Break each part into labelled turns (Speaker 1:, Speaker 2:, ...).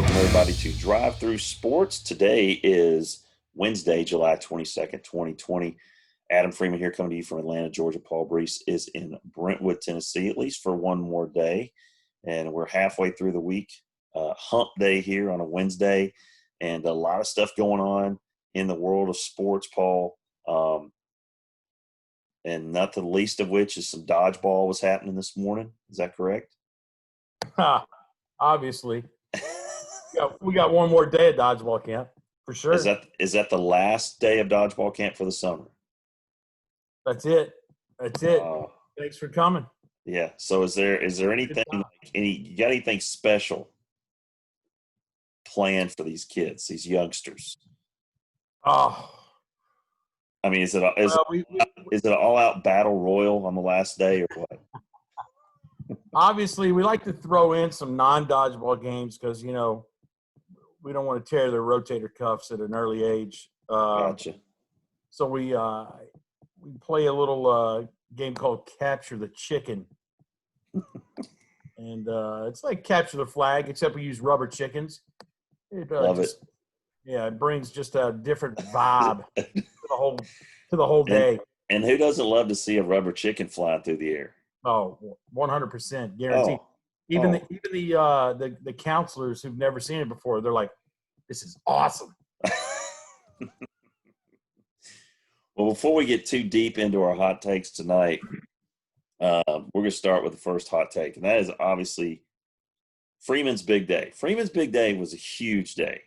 Speaker 1: welcome everybody to Drive Through Sports. Today is Wednesday, July 22nd, 2020. Adam Freeman here coming to you from Atlanta, Georgia. Paul Brees is in Brentwood, Tennessee, at least for one more day. And we're halfway through the week. Hump day here on a Wednesday. And a lot of stuff going on in the world of sports, Paul. And not the least of which is some dodgeball was happening this morning. Is that correct?
Speaker 2: Obviously. We got one more day at dodgeball camp for sure.
Speaker 1: Is that the last day of dodgeball camp for the summer?
Speaker 2: That's it. Thanks for coming.
Speaker 1: Yeah. So is there anything you got anything special planned for these kids, these youngsters?
Speaker 2: Oh,
Speaker 1: I mean, is it an all-out battle royal on the last day or what?
Speaker 2: Obviously, we like to throw in some non-dodgeball games because, we don't want to tear their rotator cuffs at an early age.
Speaker 1: Gotcha.
Speaker 2: So we play a little game called Capture the Chicken. And it's like Capture the Flag, except we use rubber chickens.
Speaker 1: Love it.
Speaker 2: Yeah, it brings just a different vibe to the whole day.
Speaker 1: And who doesn't love to see a rubber chicken flying through the air?
Speaker 2: Oh, 100% guaranteed. Even the counselors who've never seen it before, they're like, "This is awesome."
Speaker 1: Well, before we get too deep into our hot takes tonight, we're going to start with the first hot take, and that is obviously Freeman's big day. Freeman's big day was a huge day.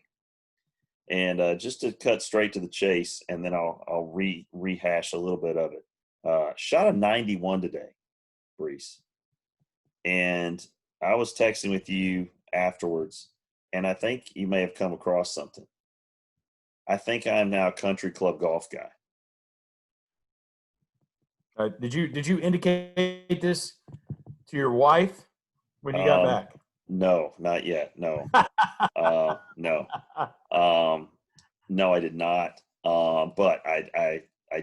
Speaker 1: And just to cut straight to the chase, and then I'll rehash a little bit of it. Shot a 91 today, Brees. And I was texting with you afterwards, and I think you may have come across something. I think I am now a country club golf guy.
Speaker 2: Did you indicate this to your wife when you got back?
Speaker 1: No, not yet. No. No. No, I did not. But I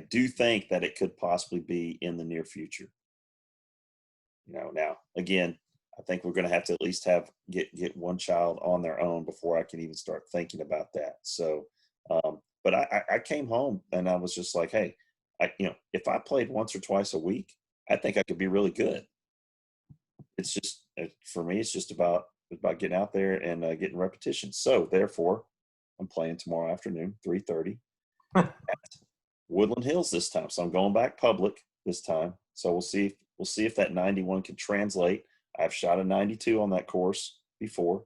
Speaker 1: do think that it could possibly be in the near future. Now again, I think we're going to have to at least get one child on their own before I can even start thinking about that. So, but I came home and I was just like, hey, if I played once or twice a week, I think I could be really good. It's just for me, it's just about getting out there and getting repetition. So therefore, I'm playing tomorrow afternoon, 3:30 at Woodland Hills this time. So I'm going back public this time. So we'll see if that 91 can translate. I've shot a 92 on that course before,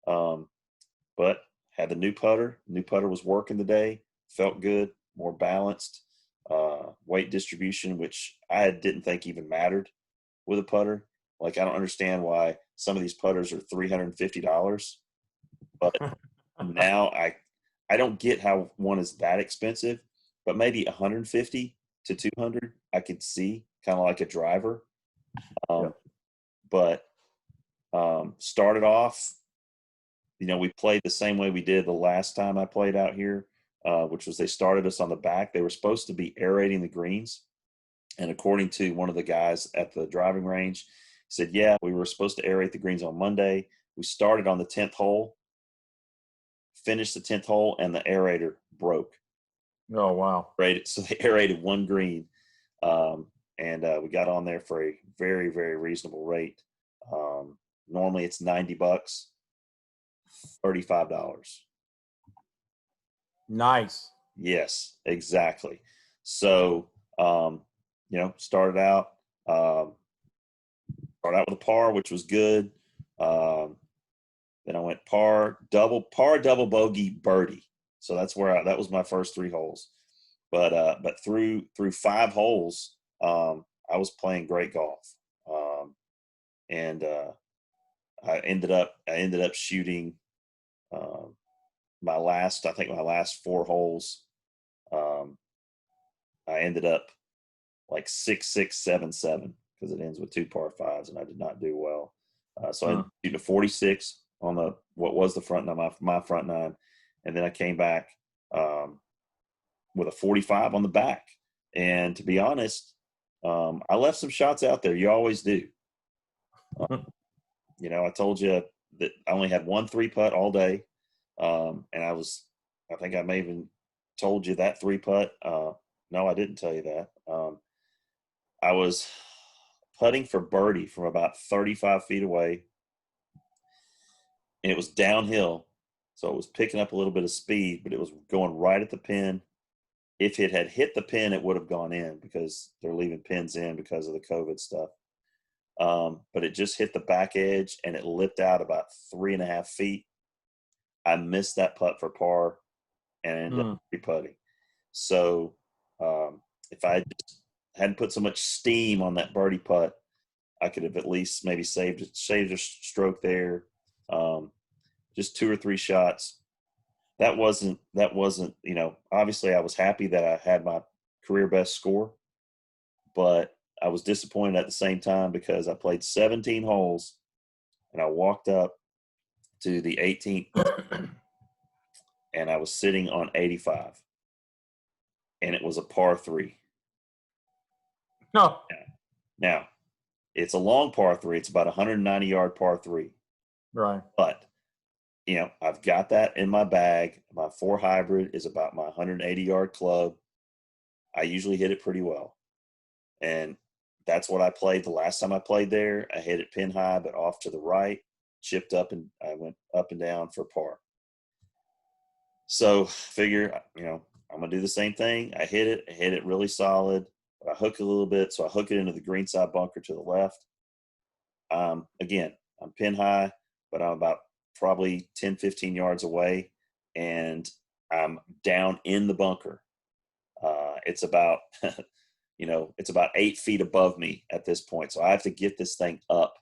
Speaker 1: but had the new putter. New putter was working today. Felt good, more balanced. Weight distribution, which I didn't think even mattered with a putter. Like, I don't understand why some of these putters are $350, but now I don't get how one is that expensive, but maybe 150 to 200 I could see, kind of like a driver. But started off, we played the same way we did the last time I played out here, which was they started us on the back. They were supposed to be aerating the greens. And according to one of the guys at the driving range, he said, yeah, we were supposed to aerate the greens on Monday. We started on the 10th hole, finished the 10th hole, and the aerator broke.
Speaker 2: Oh, wow.
Speaker 1: So they aerated one green. And we got on there for a very, very reasonable rate. Normally it's $90, $35.
Speaker 2: Nice.
Speaker 1: Yes, exactly. So, started out with a par, which was good. Then I went par, double bogey, birdie. So that's where that was my first three holes. But through 5 holes, I was playing great golf. And I ended up shooting my last 4 holes. I ended up like 6-6, 7-7 because it ends with 2 par 5s, and I did not do well. So I ended up shooting a 46 on what was the front nine, my front nine, and then I came back with a 45 on the back. And to be honest, I left some shots out there. You always do. I told you I only had 1 3-putt all day. And I think I may even told you that 3-putt. No, I didn't tell you that. I was putting for birdie from about 35 feet away, and it was downhill. So it was picking up a little bit of speed, but it was going right at the pin. If it had hit the pin, it would have gone in because they're leaving pins in because of the COVID stuff. But it just hit the back edge, and it lipped out about 3.5 feet. I missed that putt for par and ended up re-putting. So if I just hadn't put so much steam on that birdie putt, I could have at least maybe saved a stroke there. Just 2 or 3 shots. That wasn't, obviously I was happy that I had my career best score, but I was disappointed at the same time because I played 17 holes and I walked up to the 18th and I was sitting on 85, and it was a par 3.
Speaker 2: No.
Speaker 1: Now, it's a long par 3. It's about 190-yard par 3.
Speaker 2: Right.
Speaker 1: But, I've got that in my bag. My 4 hybrid is about my 180-yard club. I usually hit it pretty well. And that's what I played the last time I played there. I hit it pin high, but off to the right, chipped up, and I went up and down for par. So figure, I'm going to do the same thing. I hit it really solid. I hook a little bit, so I hook it into the greenside bunker to the left. Again, I'm pin high, but I'm about probably 10, 15 yards away, and I'm down in the bunker. It's about, it's about 8 feet above me at this point. So I have to get this thing up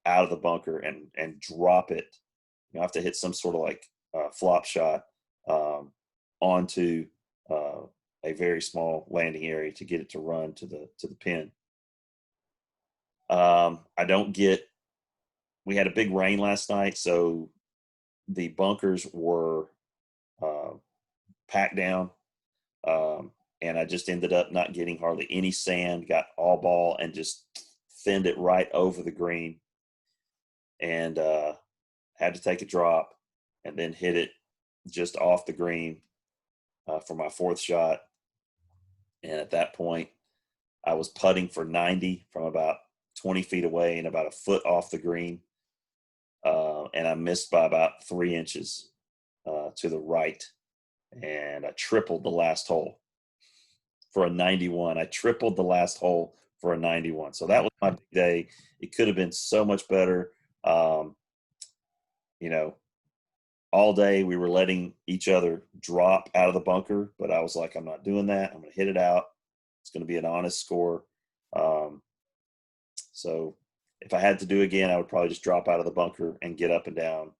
Speaker 1: out of the bunker and drop it. I have to hit some sort of flop shot onto a very small landing area to get it to run to the pin. We had a big rain last night, so the bunkers were packed down, and I just ended up not getting hardly any sand, got all ball, and just thinned it right over the green, and had to take a drop and then hit it just off the green for my 4th shot. And at that point, I was putting for 90 from about 20 feet away and about a foot off the green. And I missed by about 3 inches to the right. And I tripled the last hole for a 91. I tripled the last hole for a 91. So that was my big day. It could have been so much better. All day we were letting each other drop out of the bunker, but I was like, I'm not doing that. I'm going to hit it out. It's going to be an honest score. So if I had to do it again, I would probably just drop out of the bunker and get up and down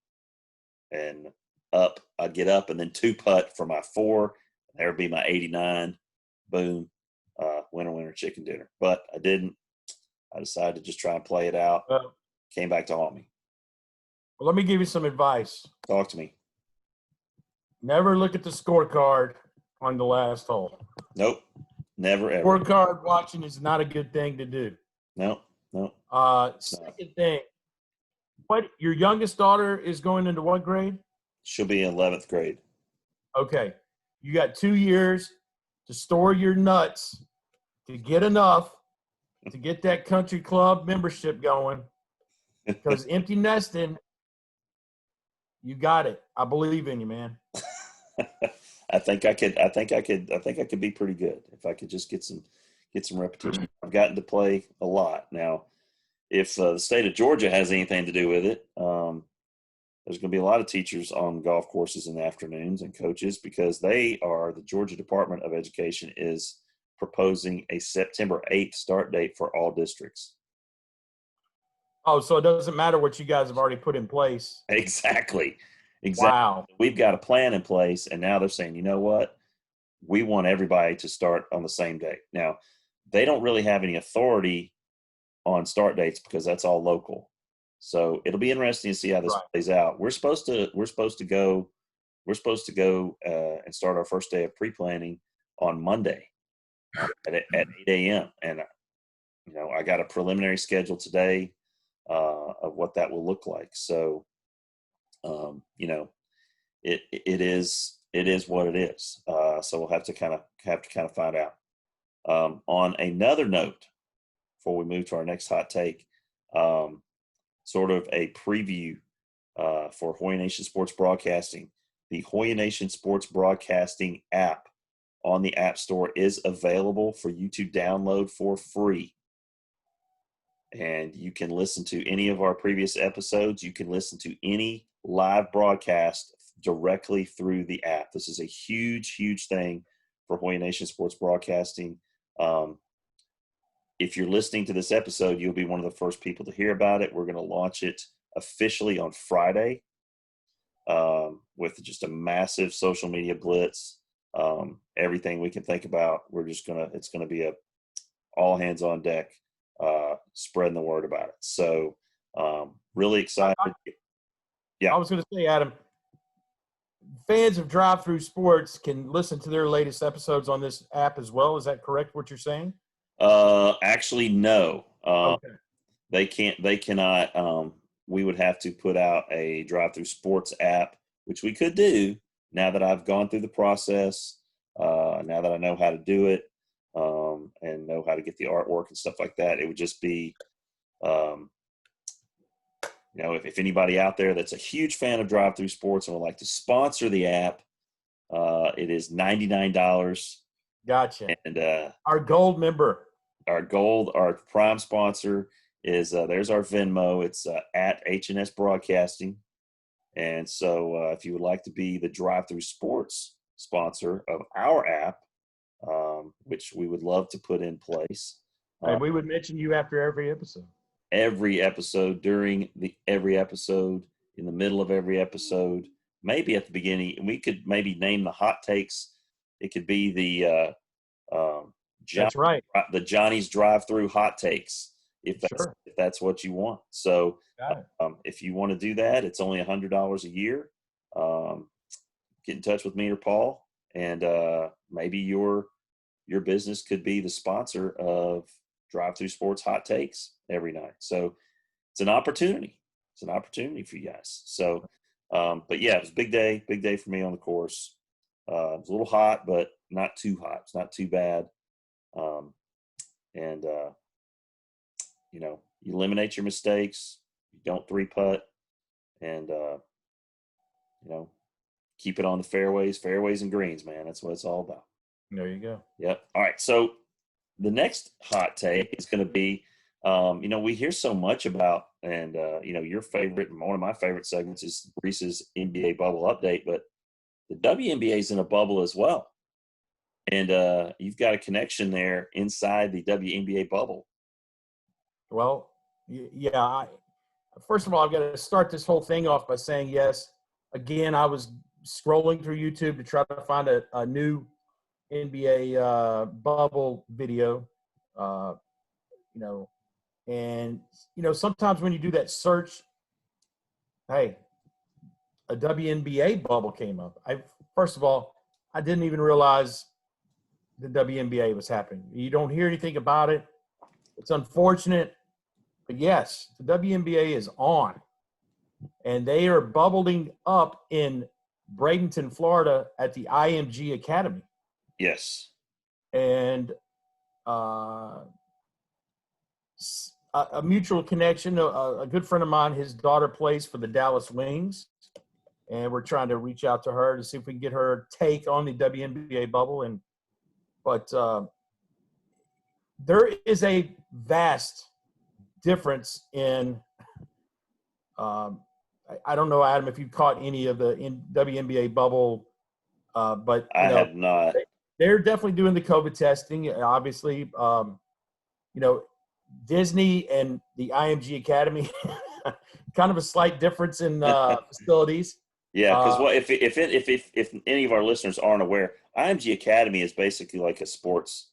Speaker 1: and up. I'd get up and then 2-putt for my 4. There would be my 89. Boom. Winner, chicken dinner. But I didn't. I decided to just try and play it out. Came back to haunt me.
Speaker 2: Well, let me give you some advice.
Speaker 1: Talk to me.
Speaker 2: Never look at the scorecard on the last hole.
Speaker 1: Nope. Never, ever.
Speaker 2: Scorecard watching is not a good thing to do.
Speaker 1: No.
Speaker 2: Second thing, your youngest daughter is going into what grade?
Speaker 1: She'll be in 11th grade.
Speaker 2: Okay. You got 2 years to store your nuts to get enough to get that country club membership going. Because empty nesting, you got it. I believe in you, man.
Speaker 1: I think I could be pretty good if I could just get some repetition. I've gotten to play a lot. Now, if the state of Georgia has anything to do with it, there's going to be a lot of teachers on golf courses in the afternoons and coaches, because the Georgia Department of Education is proposing a September 8th start date for all districts.
Speaker 2: Oh, so it doesn't matter what you guys have already put in place.
Speaker 1: Exactly.
Speaker 2: Wow.
Speaker 1: We've got a plan in place, and now they're saying, you know what? We want everybody to start on the same day. Now, they don't really have any authority on start dates because that's all local. So it'll be interesting to see how this plays out. We're supposed to go and start our first day of pre-planning on Monday at 8 a.m. And I got a preliminary schedule today. of what that will look like. So, it is what it is. So we'll have to kind of find out. On another note, before we move to our next hot take, sort of a preview for Hoya Nation Sports Broadcasting. The Hoya Nation Sports Broadcasting app on the App Store is available for you to download for free. And you can listen to any of our previous episodes. You can listen to any live broadcast directly through the app. This is a huge, huge thing for Hoya Nation Sports Broadcasting. If you're listening to this episode, you'll be one of the first people to hear about it. We're going to launch it officially on Friday with just a massive social media blitz. Everything we can think about, it's going to be a all hands on deck, spreading the word about it. So really excited.
Speaker 2: I was going to say, Adam, fans of Drive Through Sports can listen to their latest episodes on this app as well. Is that correct, what you're saying?
Speaker 1: Actually, no.
Speaker 2: Okay.
Speaker 1: They cannot. We would have to put out a Drive Through Sports app, which we could do now that I've gone through the process, now that I know how to do it, and know how to get the artwork and stuff like that. It would just be, if anybody out there that's a huge fan of Drive Through Sports and would like to sponsor the app, it is $99.
Speaker 2: Gotcha.
Speaker 1: And
Speaker 2: our gold member.
Speaker 1: Our prime sponsor is there's our Venmo. It's at H&S Broadcasting. And so if you would like to be the Drive Through Sports sponsor of our app, which we would love to put in place.
Speaker 2: And we would mention you after every episode.
Speaker 1: Every episode, during every episode, in the middle of every episode, maybe at the beginning. We could maybe name the hot takes. It could be the
Speaker 2: that's right.
Speaker 1: The Johnny's Drive-Through hot takes, if that's what you want. So if you want to do that, it's only $100 a year. Get in touch with me or Paul, and maybe your business could be the sponsor of Drive Through Sports hot takes every night. So it's an opportunity. It's an opportunity for you guys. So, but yeah, it was a big day for me on the course. It was a little hot, but not too hot. It's not too bad. You eliminate your mistakes. You don't 3-putt, and keep it on the fairways and greens, man. That's what it's all about.
Speaker 2: There you go.
Speaker 1: Yep. All right. So the next hot take is going to be, we hear so much about, and your favorite, and one of my favorite segments is Reese's NBA bubble update, but the WNBA is in a bubble as well. And you've got a connection there inside the WNBA bubble.
Speaker 2: Well, yeah. First of all, I've got to start this whole thing off by saying, yes, again, I was scrolling through YouTube to try to find a new NBA bubble video, and sometimes when you do that search, hey, a WNBA bubble came up. First of all, I didn't even realize the WNBA was happening. You don't hear anything about it. It's unfortunate, but yes, the WNBA is on, and they are bubbling up in Bradenton, Florida at the IMG Academy.
Speaker 1: Yes.
Speaker 2: And a mutual connection, a good friend of mine, his daughter plays for the Dallas Wings, and we're trying to reach out to her to see if we can get her take on the WNBA bubble. But there is a vast difference in I don't know, Adam, if you caught any of the WNBA bubble, but
Speaker 1: I have not.
Speaker 2: They're definitely doing the COVID testing. Obviously, Disney and the IMG Academy, kind of a slight difference in facilities.
Speaker 1: Yeah, because if any of our listeners aren't aware, IMG Academy is basically like a sports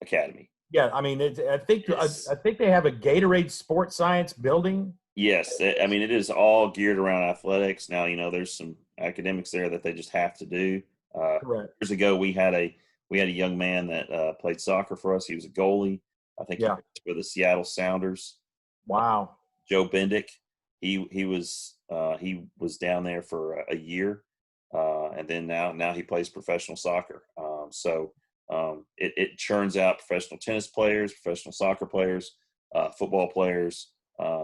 Speaker 1: academy.
Speaker 2: Yeah, I mean, I think they have a Gatorade Sports Science building.
Speaker 1: Yes, it is all geared around athletics. Now, there's some academics there that they just have to do.
Speaker 2: Correct.
Speaker 1: Years ago, we had a young man that played soccer for us. He was a goalie. I think he played for the Seattle Sounders.
Speaker 2: Wow.
Speaker 1: Joe Bendick. He was down there for a year, and then now he plays professional soccer. It churns out professional tennis players, professional soccer players, football players.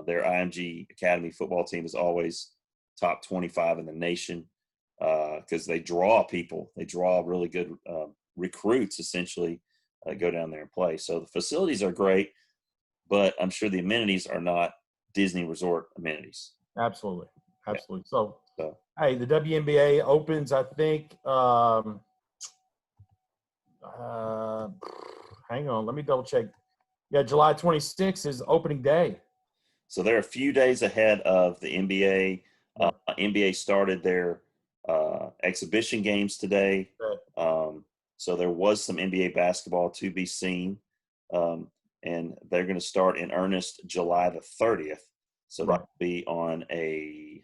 Speaker 1: Their IMG Academy football team is always top 25 in the nation because they draw people. They draw really good recruits, essentially, go down there and play. So the facilities are great, but I'm sure the amenities are not Disney Resort amenities.
Speaker 2: Absolutely.
Speaker 1: Yeah.
Speaker 2: So, hey, the WNBA opens, I think, hang on, let me double check. Yeah, July 26th is opening day.
Speaker 1: So they're a few days ahead of the NBA. NBA started their exhibition games today. So there was some NBA basketball to be seen. And they're going to start in earnest July the 30th. So that'll be on a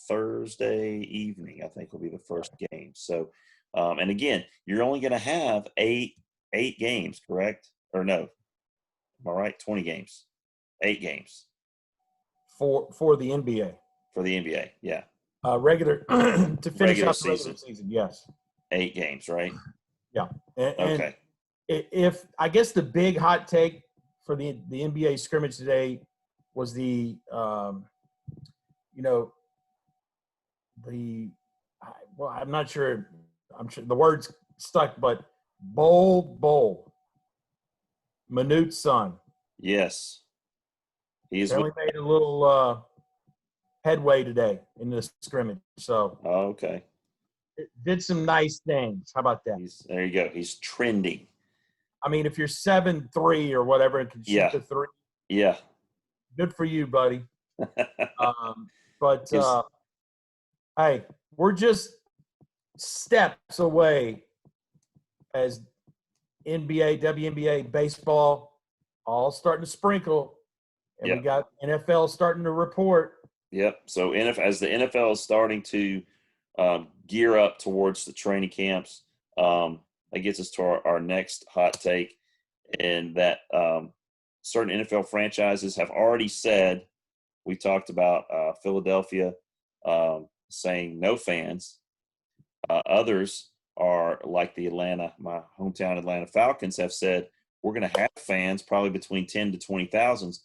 Speaker 1: Thursday evening, I think will be the first game. So, and again, you're only going to have eight games, correct? Or no? Am I right? 20 games. 8 games.
Speaker 2: For the NBA.
Speaker 1: For the NBA, yeah.
Speaker 2: Regular to finish out the regular season, yes.
Speaker 1: 8 games, right?
Speaker 2: Yeah.
Speaker 1: Okay.
Speaker 2: If I guess the big hot take for the NBA scrimmage today was I'm not sure. I'm sure the word's stuck, but bowl. Manute's son.
Speaker 1: Yes.
Speaker 2: He only made a little headway today in the scrimmage. So
Speaker 1: okay.
Speaker 2: It did some nice things. How about that?
Speaker 1: There you go. He's trending.
Speaker 2: I mean, if you're 7'3" or whatever and can shoot the three, good for you, buddy. Hey, we're just steps away as NBA, WNBA, baseball, all starting to sprinkle, and we got NFL starting to report.
Speaker 1: Yep. So as the NFL is starting to gear up towards the training camps, that gets us to our next hot take, and that certain NFL franchises have already said. We talked about Philadelphia saying no fans. Others are like my hometown Atlanta Falcons have said, we're going to have fans probably between 10 to 20,000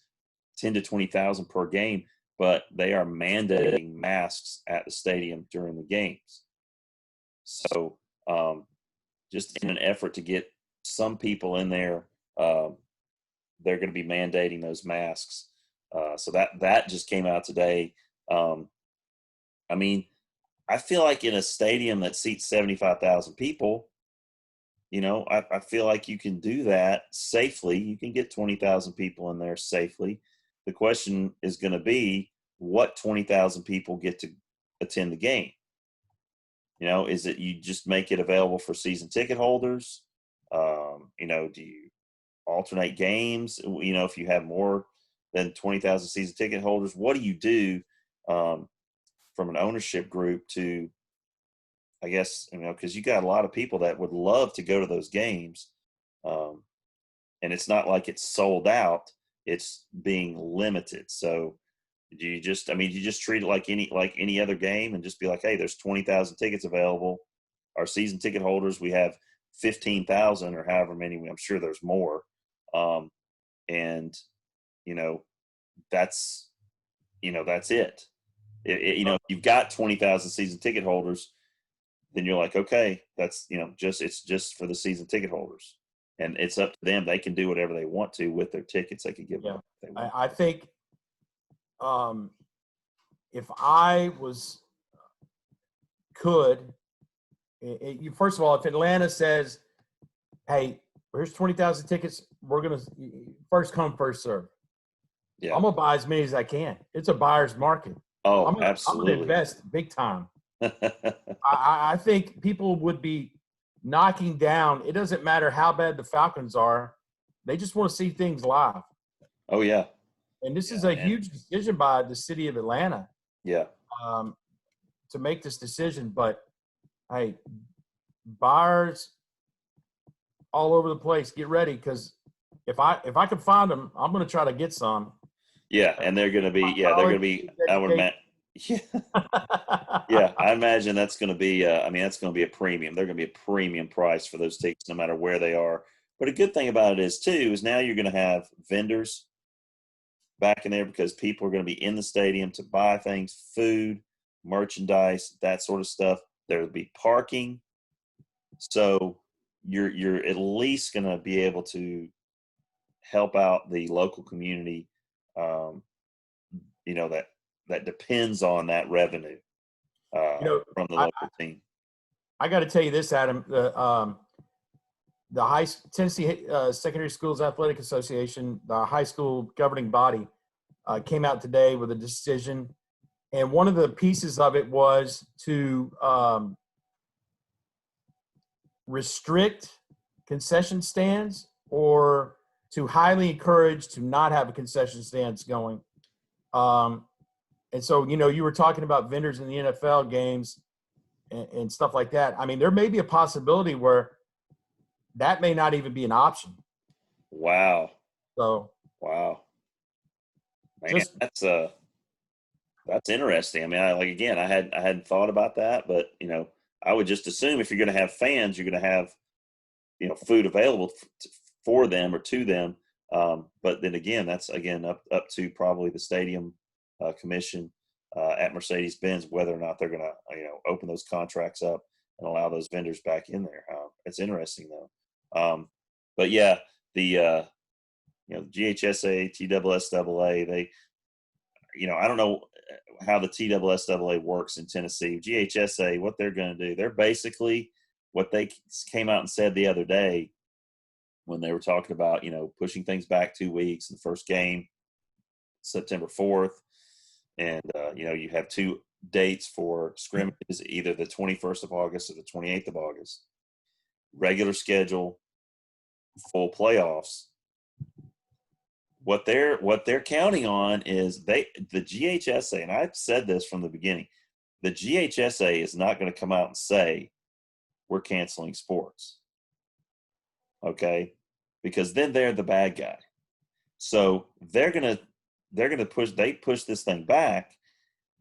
Speaker 1: per game, but they are mandating masks at the stadium during the games. So just in an effort to get some people in there, they're going to be mandating those masks. So that just came out today. I mean, I feel like in a stadium that seats 75,000 people, I feel like you can do that safely. You can get 20,000 people in there safely. The question is going to be what 20,000 people get to attend the game. Is it you just make it available for season ticket holders? Do you alternate games? If you have more than 20,000 season ticket holders, what do you do from an ownership group to, I guess, because you got a lot of people that would love to go to those games. And it's not like it's sold out, it's being limited. So do you just treat it like any other game and just be like, hey, there's 20,000 tickets available. Our season ticket holders, we have 15,000 or however many, I'm sure there's more. And that's it. If you've got 20,000 season ticket holders, then you're like, okay, that's, it's just for the season ticket holders, and it's up to them. They can do whatever they want to with their tickets. They can give them.
Speaker 2: I think, if I first of all, if Atlanta says, hey, here's 20,000 tickets, we're going to first come, first serve. Yeah. I'm going to buy as many as I can. It's a buyer's market.
Speaker 1: Oh, absolutely.
Speaker 2: I'm going to invest big time. I think people would be knocking down. It doesn't matter how bad the Falcons are. They just want to see things live.
Speaker 1: Oh, yeah.
Speaker 2: And this is a huge decision by the city of Atlanta.
Speaker 1: Yeah.
Speaker 2: To make this decision. But, hey, buyers all over the place, get ready, because if I can find them, I'm going to try to get some.
Speaker 1: Yeah, and they're going to be they're going to be I would
Speaker 2: Education.
Speaker 1: imagine. Yeah, yeah, I imagine that's going to be I mean that's going to be a premium. They're going to be a premium price for those tickets no matter where they are. But a good thing about it is too is now you're going to have vendors back in there because people are going to be in the stadium to buy things, food, merchandise, that sort of stuff. There'll be parking, so you're at least going to be able to help out the local community. Um, that depends on that revenue
Speaker 2: You know,
Speaker 1: from the
Speaker 2: I,
Speaker 1: local team.
Speaker 2: I got to tell you this, Adam. The Tennessee Secondary Schools Athletic Association, the high school governing body, came out today with a decision, and one of the pieces of it was to restrict concession stands or to highly encourage to not have a concession stands going. Um, and so, you were talking about vendors in the NFL games and stuff like that. I mean, there may be a possibility where that may not even be an option.
Speaker 1: Wow,
Speaker 2: So,
Speaker 1: wow, man,
Speaker 2: just
Speaker 1: that's interesting. I mean, I hadn't thought about that, but I would just assume if you're going to have fans, you're going to have food available for them or to them. But then again, that's again up to probably the stadium commission at Mercedes-Benz whether or not they're going to open those contracts up and allow those vendors back in there. It's interesting though. But yeah, the GHSA, TSSAA, they I don't know how the TSSAA works in Tennessee. GHSA, what they're going to do, they're basically what they came out and said the other day when they were talking about, pushing things back 2 weeks. The first game, September 4th. And, you have 2 dates for scrimmages, either the 21st of August or the 28th of August. Regular schedule, full playoffs. What they're counting on is the GHSA, and I've said this from the beginning, the GHSA is not going to come out and say we're canceling sports. Okay? Because then they're the bad guy. So they're gonna push this thing back.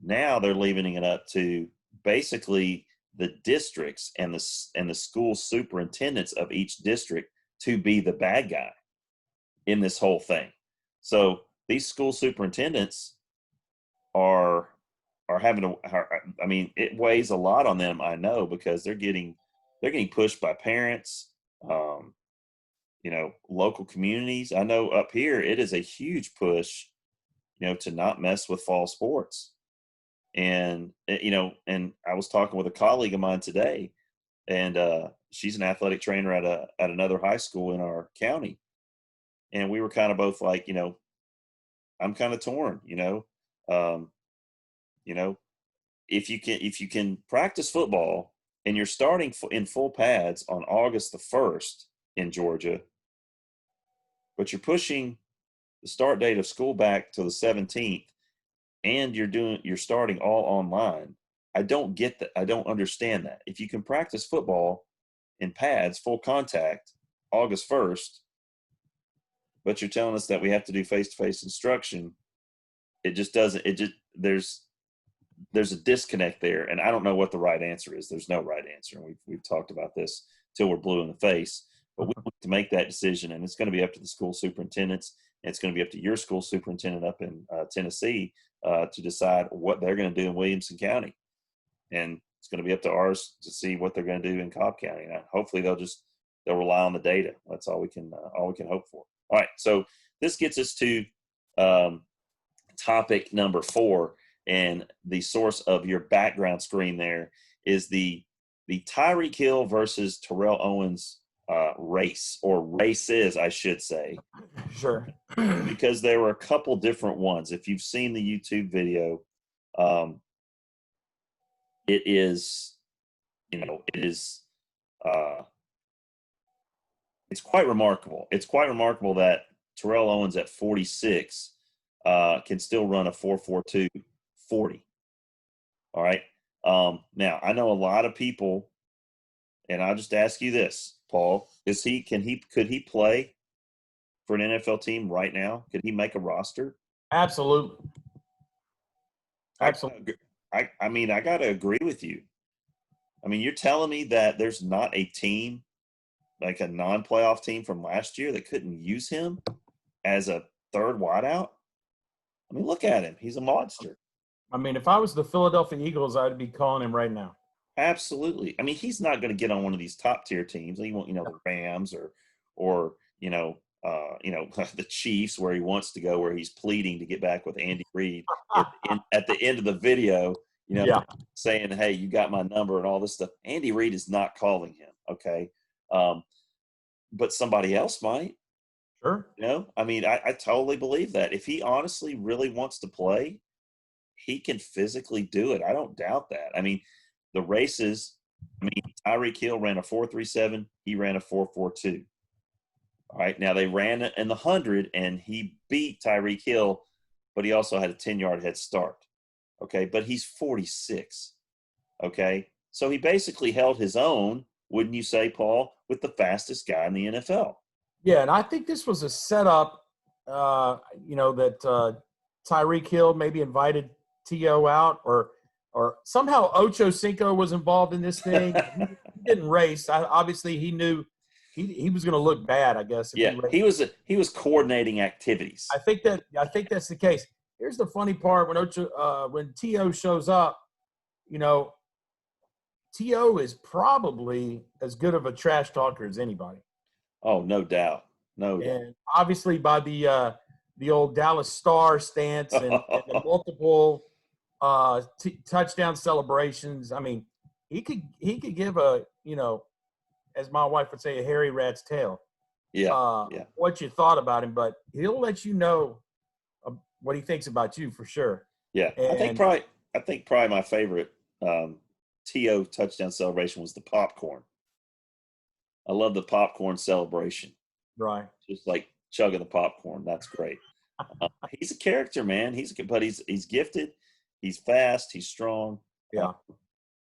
Speaker 1: Now they're leaving it up to basically the districts and the school superintendents of each district to be the bad guy in this whole thing. So these school superintendents are having to. I mean, it weighs a lot on them. I know because they're getting pushed by parents, local communities. I know up here it is a huge push, to not mess with fall sports. And and I was talking with a colleague of mine today, and she's an athletic trainer at another high school in our county, and we were kind of both like, I'm kind of torn, um, you know, if you can practice football and you're starting in full pads on August the 1st in Georgia, but you're pushing the start date of school back to the 17th, and you're starting all online. I don't get that. I don't understand that. If you can practice football in pads, full contact, August 1st, but you're telling us that we have to do face-to-face instruction, it just doesn't. It just there's a disconnect there, and I don't know what the right answer is. There's no right answer, and we've talked about this till we're blue in the face. But we want to make that decision, and it's going to be up to the school superintendents. And it's going to be up to your school superintendent up in Tennessee to decide what they're going to do in Williamson County, and it's going to be up to ours to see what they're going to do in Cobb County. And hopefully they'll rely on the data. That's all we can hope for. All right, so this gets us to topic number 4, and the source of your background screen there is the Tyreek Hill versus Terrell Owens race, or races, I should say.
Speaker 2: sure.
Speaker 1: Because there were a couple different ones. If you've seen the YouTube video, it is, uh, it's quite remarkable. It's quite remarkable that Terrell Owens at 46 can still run a 4.42 40. All right. Now I know a lot of people, and I'll just ask you this, Paul: could he play for an NFL team right now? Could he make a roster?
Speaker 2: Absolutely.
Speaker 1: I
Speaker 2: Absolutely.
Speaker 1: I mean, I got to agree with you. I mean, you're telling me that there's not a team, like a non-playoff team from last year, that couldn't use him as a third wideout? I mean, look at him. He's a monster.
Speaker 2: I mean, if I was the Philadelphia Eagles, I'd be calling him right now.
Speaker 1: Absolutely. I mean, he's not going to get on one of these top tier teams. He won't, the Rams or the Chiefs, where he wants to go, where he's pleading to get back with Andy Reid at the end of the video,
Speaker 2: Yeah,
Speaker 1: saying, "Hey, you got my number," and all this stuff. Andy Reid is not calling him. Okay, um, but somebody else might.
Speaker 2: sure.
Speaker 1: I mean, I totally believe that if he honestly really wants to play, he can physically do it. I don't doubt that. I mean, the races. I mean, Tyreek Hill ran a 4.37. He ran a 4.42. All right. Now they ran in the 100, and he beat Tyreek Hill, but he also had a 10-yard head start. Okay, but he's 46. Okay, so he basically held his own, wouldn't you say, Paul, with the fastest guy in the NFL?
Speaker 2: Yeah, and I think this was a setup, that Tyreek Hill maybe invited T.O. out, or somehow Ocho Cinco was involved in this thing. He didn't race. Obviously, he knew he was going to look bad, I guess, if
Speaker 1: Yeah,
Speaker 2: he raced.
Speaker 1: he was coordinating activities.
Speaker 2: I think that's the case. Here's the funny part: when T.O. shows up, you know, T.O. is probably as good of a trash talker as anybody.
Speaker 1: Oh, no doubt, no doubt.
Speaker 2: And obviously by the old Dallas Star stance and the multiple touchdown celebrations. I mean, he could give as my wife would say, a hairy rat's tail.
Speaker 1: Yeah, yeah,
Speaker 2: What you thought about him, but he'll let you know what he thinks about you for sure.
Speaker 1: yeah.
Speaker 2: And
Speaker 1: I think probably my favorite To touchdown celebration was the popcorn. I love the popcorn celebration.
Speaker 2: right,
Speaker 1: Just like chugging the popcorn. That's great. He's a character, man. He's gifted. He's fast. He's strong,
Speaker 2: yeah.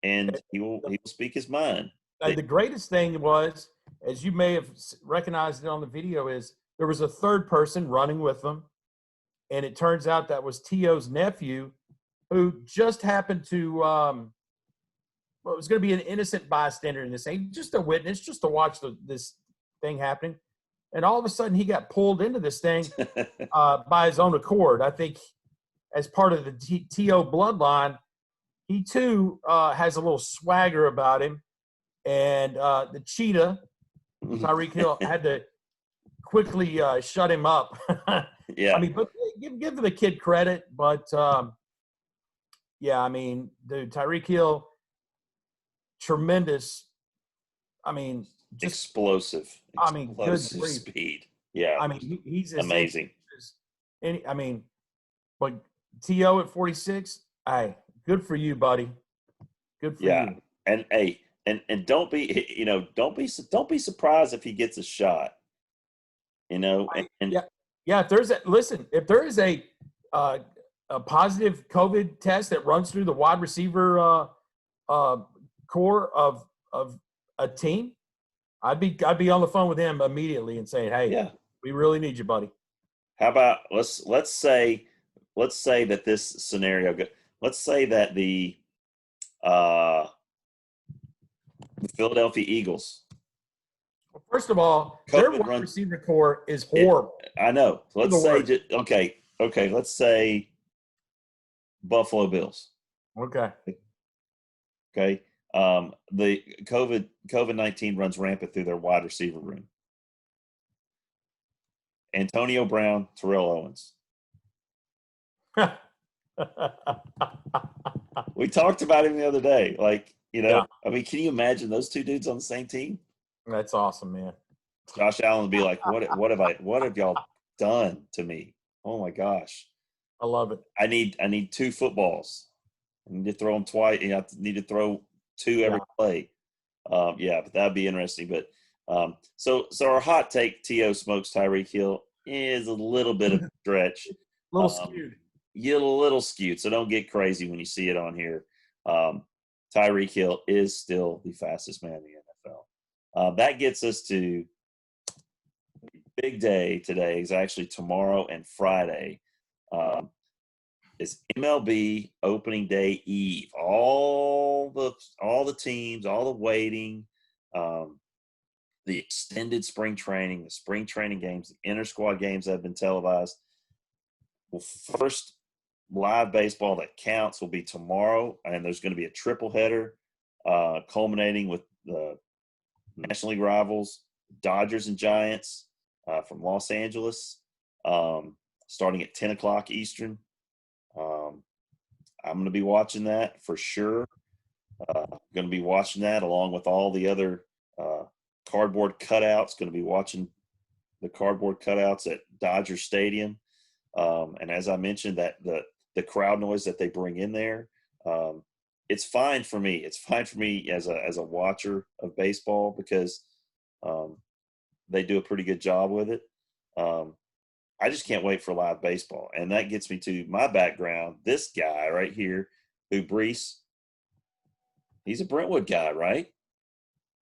Speaker 1: and he will speak his mind.
Speaker 2: And the greatest thing was, as you may have recognized it on the video, is there was a third person running with them, and it turns out that was T.O.'s nephew, who just happened to well, it was going to be an innocent bystander in this thing, just a witness, just to watch this thing happening. And all of a sudden, he got pulled into this thing by his own accord. I think as part of the T.O. bloodline, he too has a little swagger about him. And the cheetah, Tyreek Hill, had to quickly shut him up. I
Speaker 1: Yeah,
Speaker 2: mean, but give the kid credit. But, yeah, I mean, dude, Tyreek Hill, tremendous. I mean, just, good
Speaker 1: explosive
Speaker 2: grief.
Speaker 1: speed. Yeah,
Speaker 2: I mean, he's as
Speaker 1: amazing.
Speaker 2: as any. I mean, but T.O. at 46, hey, good for you, buddy. Good for
Speaker 1: Yeah,
Speaker 2: you.
Speaker 1: and hey, and don't be don't be surprised if he gets a shot. And
Speaker 2: Yeah, yeah. If there is uh, a positive COVID test that runs through the wide receiver uh, core of a team, I'd be on the phone with him immediately and saying, "Hey,
Speaker 1: yeah,
Speaker 2: we really need you, buddy."
Speaker 1: how about let's say that this scenario let's say that uh the Philadelphia Eagles
Speaker 2: Well, first of all, their
Speaker 1: COVID
Speaker 2: wide
Speaker 1: run
Speaker 2: receiver core is
Speaker 1: it.
Speaker 2: horrible.
Speaker 1: I know.
Speaker 2: They're the
Speaker 1: Let's say
Speaker 2: worst.
Speaker 1: okay. Let's say Buffalo Bills.
Speaker 2: Okay.
Speaker 1: Okay. The COVID-19 runs rampant through their wide receiver room. Antonio Brown, Terrell Owens. We talked about him the other day.
Speaker 2: Yeah,
Speaker 1: I mean, can you imagine those two dudes on the same team?
Speaker 2: that's awesome, man.
Speaker 1: Josh Allen would be like, what have y'all done to me? Oh my gosh.
Speaker 2: I love it.
Speaker 1: I need two footballs. I need to throw them twice. I need to throw two
Speaker 2: Yeah,
Speaker 1: every play. Yeah, but that'd be interesting. But so our hot take, To smokes Tyreek Hill, is a little bit of a stretch.
Speaker 2: a little
Speaker 1: Um,
Speaker 2: skewed.
Speaker 1: Get a little skewed, so don't get crazy when you see it on here. Tyreek Hill is still the fastest man in the NFL. That gets us to big day today. Is actually tomorrow and Friday. It's MLB opening day eve. All the teams, all the waiting, the extended spring training, the spring training games, the inter squad games that have been televised. Well, first live baseball that counts will be tomorrow, and there's going to be a triple header, culminating with the National League rivals, Dodgers and Giants from Los Angeles, starting at 10 o'clock Eastern. I'm going to be watching that for sure. Going to be watching that along with all the other cardboard cutouts. Going to be watching the cardboard cutouts at Dodger Stadium. And as I mentioned, that the crowd noise that they bring in there, it's fine for me. It's fine for me as a watcher of baseball because they do a pretty good job with it. I just can't wait for live baseball. And that gets me to my background. This guy right here, who Brees, he's a Brentwood guy, right?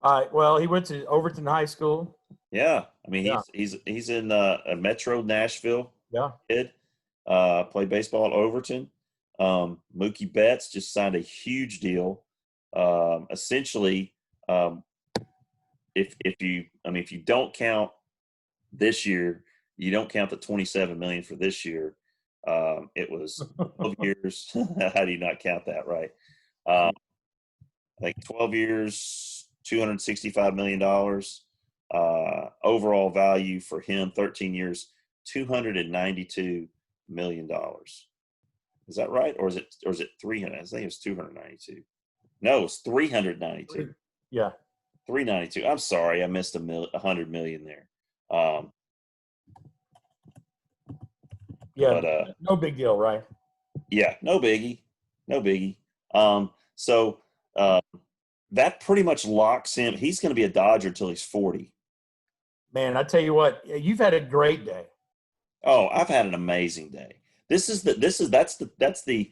Speaker 2: Well, he went to Overton High School.
Speaker 1: Yeah. I mean,
Speaker 2: Yeah.
Speaker 1: he's in a Metro Nashville
Speaker 2: Yeah.
Speaker 1: kid. Played baseball at Overton. Mookie Betts just signed a huge deal. Essentially, if you don't count this year, you don't count the $27 million for this year. It was 12 years. How do you not count that, right? I think 12 years, $265 million. Overall value for him, 13 years, $292 million. Is that right? Or is it 300? I think it was 292. No, it's 392.
Speaker 2: Yeah.
Speaker 1: 392. I'm sorry, I missed $100 million there.
Speaker 2: Yeah.
Speaker 1: But
Speaker 2: no big deal, right?
Speaker 1: yeah, no biggie. So that pretty much locks him. He's going to be a Dodger till he's 40.
Speaker 2: Man, I tell you what, you've had a great day.
Speaker 1: Oh, I've had an amazing day. That's the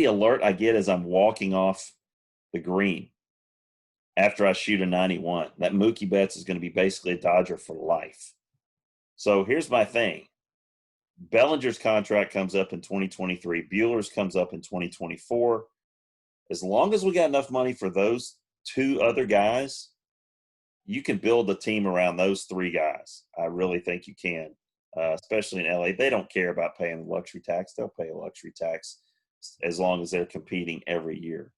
Speaker 1: alert I get as I'm walking off the green after I shoot a 91. That Mookie Betts is going to be basically a Dodger for life. So here's my thing. Bellinger's contract comes up in 2023. Bueller's comes up in 2024. As long as we got enough money for those two other guys, you can build a team around those three guys. I really think you can, especially in LA. They don't care about paying the luxury tax. They'll pay a luxury tax as long as they're competing every year.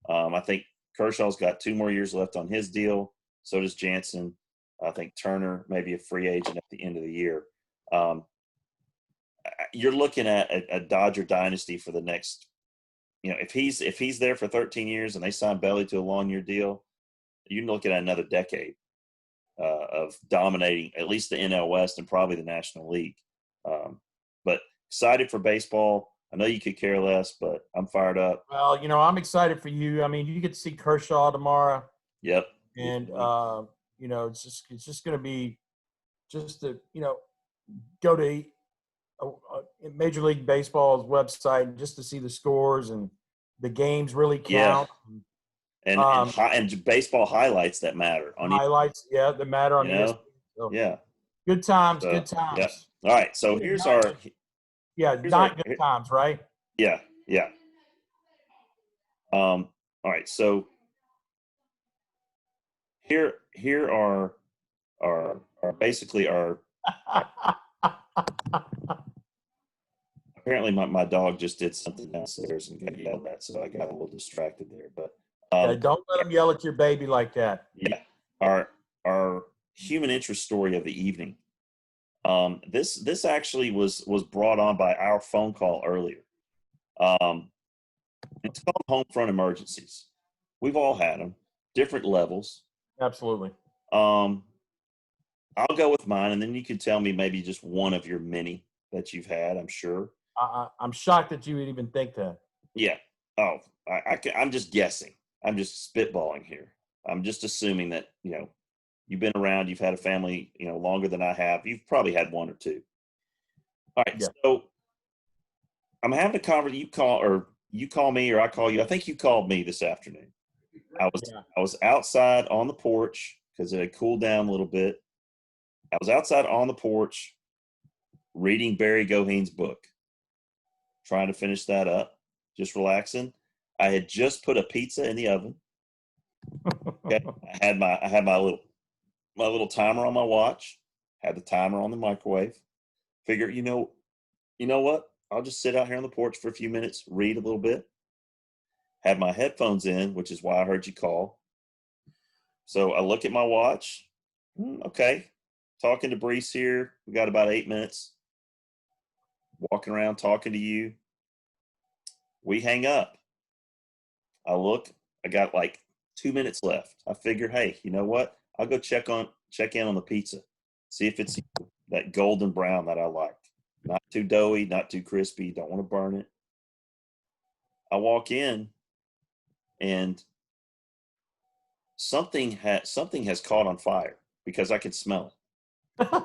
Speaker 1: I think Kershaw's got 2 more years left on his deal. So does Jansen. I think Turner may be a free agent at the end of the year. You're looking at a Dodger dynasty for the next, if he's there for 13 years and they sign Belly to a long-year deal, you're looking at another decade of dominating at least the NL West and probably the National League. But excited for baseball. I know you could care less, but I'm fired up.
Speaker 2: Well, I'm excited for you. I mean, you get to see Kershaw tomorrow.
Speaker 1: Yep.
Speaker 2: And it's just going to be just to go to Major League Baseball's website just to see the scores and the games really count.
Speaker 1: Yeah. And baseball highlights that matter on
Speaker 2: highlights, that matter on ESPN. So,
Speaker 1: yeah.
Speaker 2: Good times, good times.
Speaker 1: Yeah. All right. So here's good
Speaker 2: times, right?
Speaker 1: Yeah. Yeah. All right. So here are basically our apparently my dog just did something downstairs and got yelled at, so I got a little distracted there. But
Speaker 2: don't let them yell at your baby like that.
Speaker 1: Yeah. Our human interest story of the evening. This actually was brought on by our phone call earlier. It's called Homefront Emergencies. We've all had them, different levels.
Speaker 2: Absolutely.
Speaker 1: I'll go with mine, and then you can tell me maybe just one of your many that you've had, I'm sure.
Speaker 2: I'm shocked that you would even think that.
Speaker 1: Yeah. Oh, I'm just guessing. I'm just spitballing here. I'm just assuming that, you've been around, you've had a family, longer than I have. You've probably had one or two. All right. Yeah. So I'm having a conversation. You call me or I call you. I think you called me this afternoon. I was outside on the porch because it had cooled down a little bit. I was outside on the porch reading Barry Goheen's book. trying to finish that up, just relaxing. I had just put a pizza in the oven. Okay, I had my little timer on my watch. Had the timer on the microwave. Figure, you know what? I'll just sit out here on the porch for a few minutes, read a little bit. Had my headphones in, which is why I heard you call. So I look at my watch. Okay, talking to Brees here. We got about 8 minutes. Walking around talking to you. We hang up. I look. I got like 2 minutes left. I figure, hey, you know what? I'll go check in on the pizza. See if it's that golden brown that I like. Not too doughy, not too crispy. Don't want to burn it. I walk in, and something has caught on fire because I could smell it.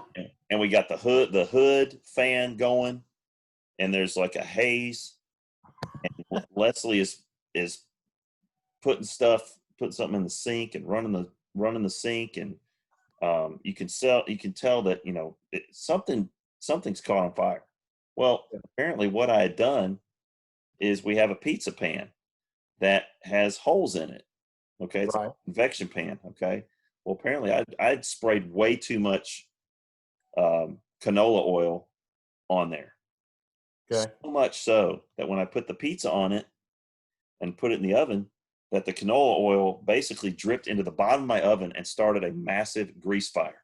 Speaker 1: And we got the hood fan going, and there's like a haze. And Leslie is putting something in the sink and running the sink, and you can tell that something's caught on fire. Well, apparently what I had done is we have a pizza pan that has holes in it. Okay, it's
Speaker 2: Right.
Speaker 1: a convection pan. Okay, well apparently I'd sprayed way too much canola oil on there.
Speaker 2: Okay.
Speaker 1: So much so that when I put the pizza on it and put it in the oven, that the canola oil basically dripped into the bottom of my oven and started a massive grease fire.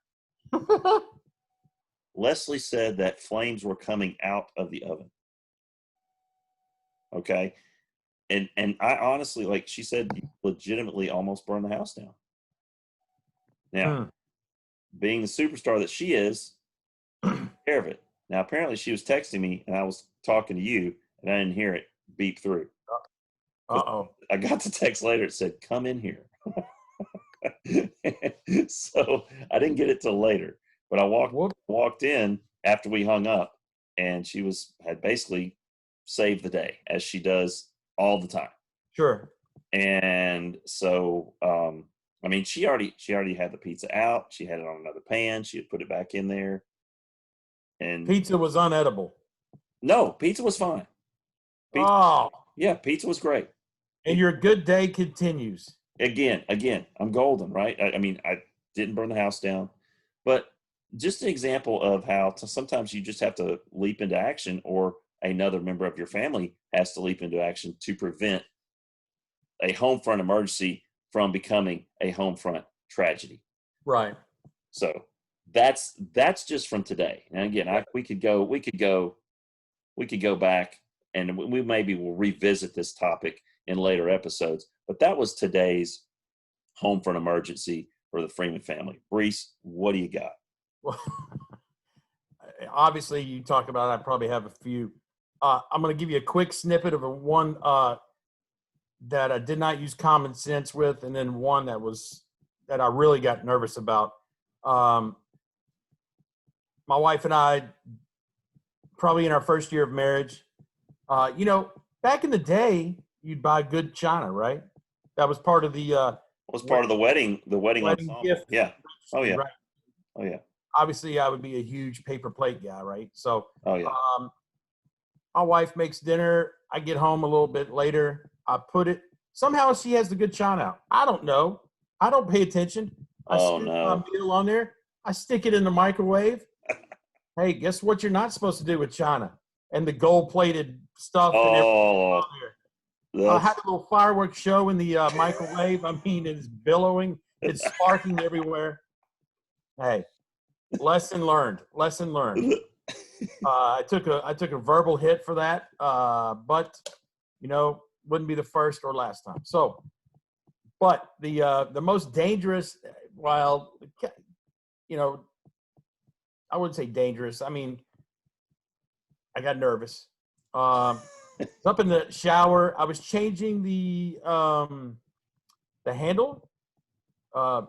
Speaker 1: Leslie said that flames were coming out of the oven. Okay. And I honestly, like she said, you legitimately almost burned the house down. Now, being the superstar that she is, care of it. Now, apparently she was texting me and I was talking to you and I didn't hear it beep through.
Speaker 2: Uh-oh.
Speaker 1: I got the text later. It said, come in here. So I didn't get it till later, but I walked in after we hung up, and she had basically saved the day, as she does all the time.
Speaker 2: Sure.
Speaker 1: And so, I mean, she already had the pizza out. She had it on another pan. She had put it back in there. And
Speaker 2: Pizza was unedible.
Speaker 1: no, pizza was fine. Pizza was great.
Speaker 2: And your good day continues.
Speaker 1: Again, I'm golden, right? I mean, I didn't burn the house down, but just an example of how sometimes you just have to leap into action, or another member of your family has to leap into action to prevent a home front emergency from becoming a home front tragedy.
Speaker 2: Right.
Speaker 1: So that's just from today. And again, we could go back, and we maybe will revisit this topic in later episodes. But that was today's home front emergency for the Freeman family. Brees, what do you got?
Speaker 2: Well, obviously, you talk about it. I probably have a few. I'm going to give you a quick snippet of one that I did not use common sense with, and then one that I really got nervous about. My wife and I, probably in our first year of marriage, back in the day, you'd buy good china, right? That was part of the
Speaker 1: part of the wedding ensemble.
Speaker 2: gift.
Speaker 1: Yeah. Oh yeah.
Speaker 2: Right.
Speaker 1: Oh yeah.
Speaker 2: Obviously, I would be a huge paper plate guy, right? So,
Speaker 1: oh yeah.
Speaker 2: My wife makes dinner. I get home a little bit later. I put it. Somehow she has the good china out. I don't know. I don't pay attention. I stick my meal on there. I stick it in the microwave. Hey, guess what you're not supposed to do with china? And the gold-plated stuff and everything on there. I had a little fireworks show in the microwave. I mean, it's billowing. It's sparking everywhere. Hey, lesson learned. I took a verbal hit for that, but wouldn't be the first or last time. So, but the most dangerous, I wouldn't say dangerous. I mean, I got nervous. Up in the shower, I was changing the handle. I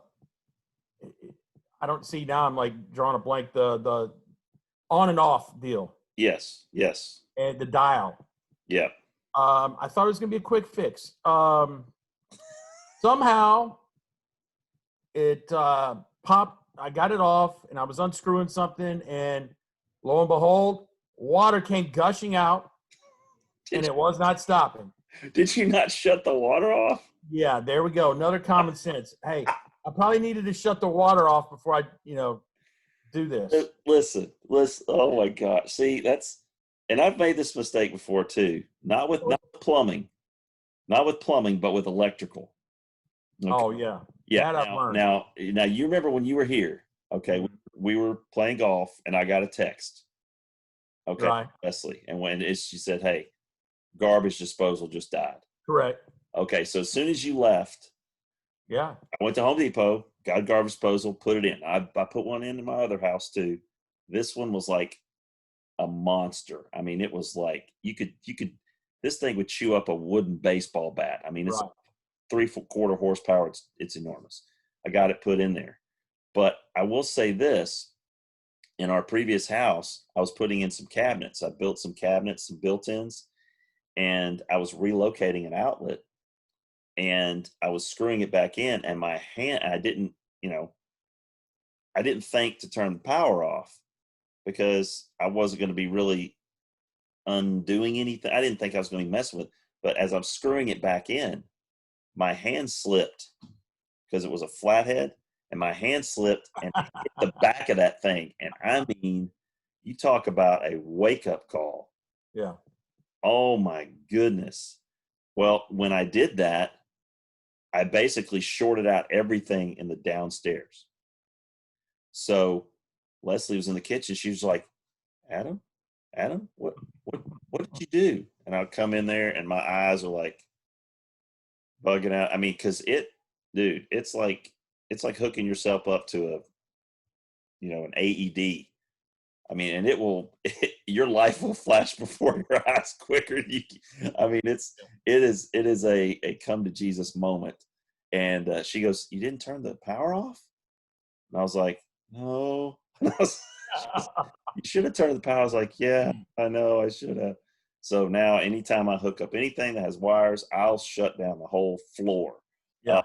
Speaker 2: don't see now. I'm like drawing a blank. The on and off deal.
Speaker 1: Yes.
Speaker 2: And the dial.
Speaker 1: Yeah.
Speaker 2: I thought it was going to be a quick fix. Somehow it popped. I got it off, and I was unscrewing something, and lo and behold, water came gushing out. and it was not stopping.
Speaker 1: Did you not shut the water off?
Speaker 2: Yeah, there we go. Another common sense. Hey, I probably needed to shut the water off before I, do this.
Speaker 1: Listen. Oh my God. See, and I've made this mistake before too. Not with plumbing, but with electrical. Okay.
Speaker 2: Oh yeah,
Speaker 1: Yeah.
Speaker 2: that I've learned.
Speaker 1: Now, you remember when you were here? Okay, we were playing golf, and I got a text. Okay,
Speaker 2: Right.
Speaker 1: Leslie, and she said, "Hey, garbage disposal just died."
Speaker 2: Correct.
Speaker 1: Okay, so as soon as you left,
Speaker 2: Yeah.
Speaker 1: I went to Home Depot, got a garbage disposal, put it in. I put one in my other house too. This one was like a monster. I mean, it was like you could this thing would chew up a wooden baseball bat. I mean, it's
Speaker 2: Right.
Speaker 1: 3/4 horsepower. It's enormous. I got it put in there. But I will say this, in our previous house, I was putting in some cabinets. I built some cabinets, some built-ins, and I was relocating an outlet, and I was screwing it back in, and my hand, I didn't think to turn the power off because I wasn't going to be really undoing anything. I didn't think I was going to be messing with it. But as I'm screwing it back in, my hand slipped because it was a flathead, and my hand slipped and hit the back of that thing. And I mean, you talk about a wake-up call.
Speaker 2: Yeah.
Speaker 1: Oh my goodness. Well, when I did that, I basically shorted out everything in the downstairs. So Leslie was in the kitchen. She was like, Adam, what did you do? And I'll come in there and my eyes are like bugging out. I mean, cause dude, it's like hooking yourself up to an AED. I mean, and your life will flash before your eyes quicker. I mean, it is a come to Jesus moment. And she goes, "You didn't turn the power off?" And I was like, "No." And you should have turned the power. I was like, "Yeah, I know, I should have." So now, anytime I hook up anything that has wires, I'll shut down the whole floor.
Speaker 2: Yeah.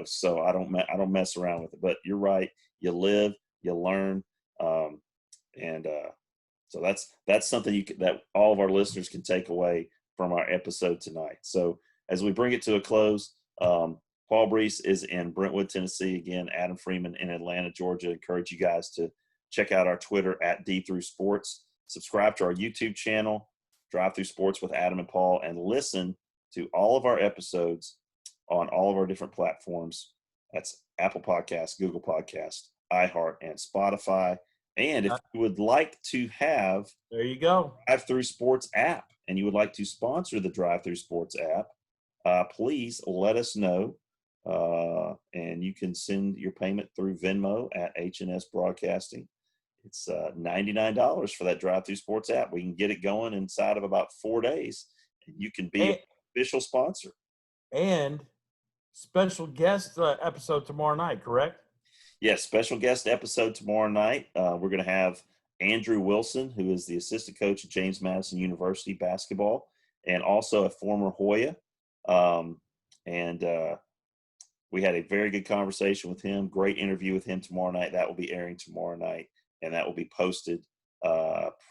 Speaker 1: So I don't mess around with it. But you're right. You live, you learn, and so that's something that all of our listeners can take away from our episode tonight. So as we bring it to a close, Paul Brees is in Brentwood, Tennessee. Again, Adam Freeman in Atlanta, Georgia. Encourage you guys to check out our Twitter at D3Sports. Subscribe to our YouTube channel, Drive Through Sports with Adam and Paul, and listen to all of our episodes on all of our different platforms. That's Apple Podcasts, Google Podcasts, iHeart, and Spotify. And if you would like to have
Speaker 2: there you go
Speaker 1: Drive Through Sports app, and you would like to sponsor the Drive Through Sports app, please let us know. And you can send your payment through Venmo at H&S Broadcasting. It's $99 for that Drive Through Sports app. We can get it going inside of about 4 days, and you can be an official sponsor.
Speaker 2: And special guest episode tomorrow night, correct?
Speaker 1: Yes, special guest episode tomorrow night. We're going to have Andrew Wilson, who is the assistant coach at James Madison University basketball, and also a former Hoya. We had a very good conversation with him. Great interview with him tomorrow night. That will be airing tomorrow night, and that will be posted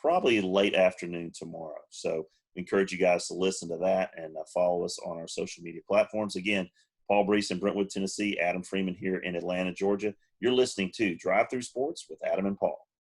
Speaker 1: probably late afternoon tomorrow. So we encourage you guys to listen to that and follow us on our social media platforms. Again, Paul Brees in Brentwood, Tennessee, Adam Freeman here in Atlanta, Georgia. You're listening to Drive Through Sports with Adam and Paul.